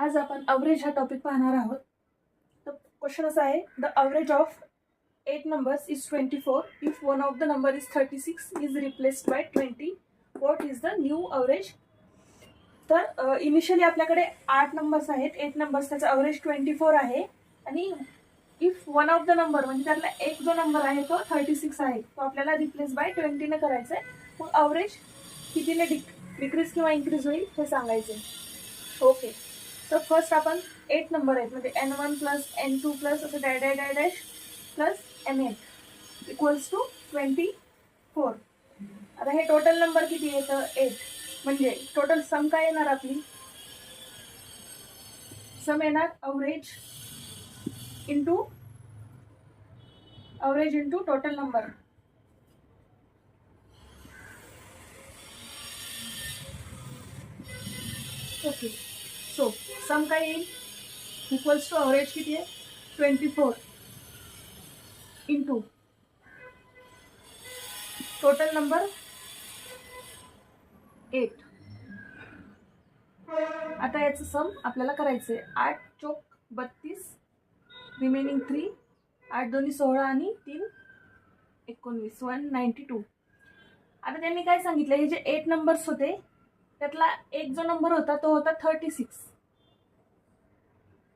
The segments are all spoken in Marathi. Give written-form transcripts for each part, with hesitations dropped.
आज आपण अवरेज हा टॉपिक पाहणार आहोत. तर क्वेश्चन असा आहे, the average of 8 numbers is 24 if one of the number is 36 is replaced by 20. What is the new average? तर इनिशियली आपल्याकडे 8 नंबर्स आहेत, 8 नंबर्स, त्याचा अवरेज 24 आहे आणि if one of the number म्हणजे त्यातला एक जो नंबर आहे तो 36 आहे, तो आपल्याला रिप्लेस बाय 20 ने करायचा आहे. मग अवरेज कितीने डिक्रीज किंवा इन्क्रीज होईल हे सांगायचे. ओके, तर फर्स्ट आपण 8 नंबर आहेत म्हणजे n1 प्लस n2 प्लस असं dash dash dash dash plus n8 equals to 24. आता हे टोटल नंबर किती येतं 8, म्हणजे टोटल सम काय येणार आपली, सम येणार average into total number. Okay, so sum काय येईल इक्वल्स टू अवरेज किती आहे 24 इंटू टोटल नंबर 8. आता याचं सम आपल्याला करायचं आहे. 8 चोक 32, रिमेनिंग 3, 8 दोन्ही 16 आणि 3 19, 192. आता त्यांनी काय सांगितलं, हे जे 8 नंबर्स होते त्यातला एक जो नंबर होता तो होता 36,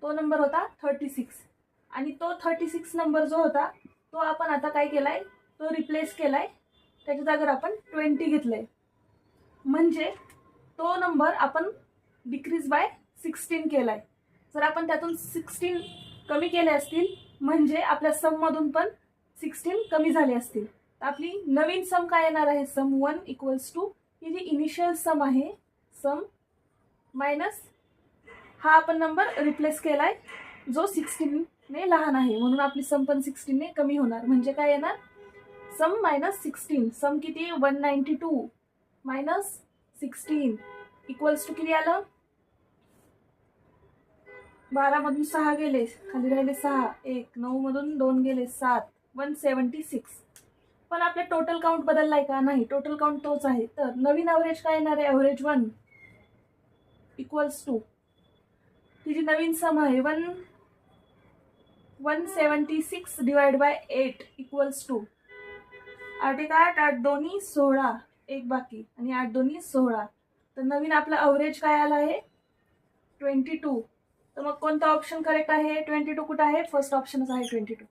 तो नंबर होता 36 आणि तो 36 नंबर जो होता तो आपण आता काय केलाय, तो रिप्लेस केलाय, त्याच्या जागेवर आपण 20 घेतलंय. म्हणजे तो नंबर आपण डिक्रीज बाय 16 केलाय. जर आपण त्यातून 16 कमी केले असतील म्हणजे आपल्या सम मधून पण 16 कमी झाले असतील. तर आपली नवीन सम काय येणार आहे, सम 1 इक्वल्स टू ही जी इनिशियल सम आहे, सम मायनस हा आपण नंबर रिप्लेस केलाय जो 16 ने लहान आहे, म्हणून आपली सम पण 16 ने कमी होणार. म्हणजे काय येणार, सम मायनस 16. सम किती 192 मायनस 16 इक्वल्स टू किती आलं, 12 मधून 6 गेले, खाली राहिले 6, 1 9 मधून 2 गेले 7, 176. पण आपले टोटल काउंट बदललाय का, नाही, टोटल काउंट तोच आहे. तर नवीन अवरेज काय येणार आहे, अवरेज 1 इक्वल्स टू तिची नवीन सम आहे 176 डिवाइड बाय 8 इक्वल्स टू 8 एक 8, 8 दोन्ही 16, एक बाकी आणि 8 दोन्ही 16. तर नवीन आपला अवरेज काय आला आहे 22. तर मग कोणता ऑप्शन करेक्ट आहे, 22 कुठं आहे, फर्स्ट ऑप्शनच आहे 22.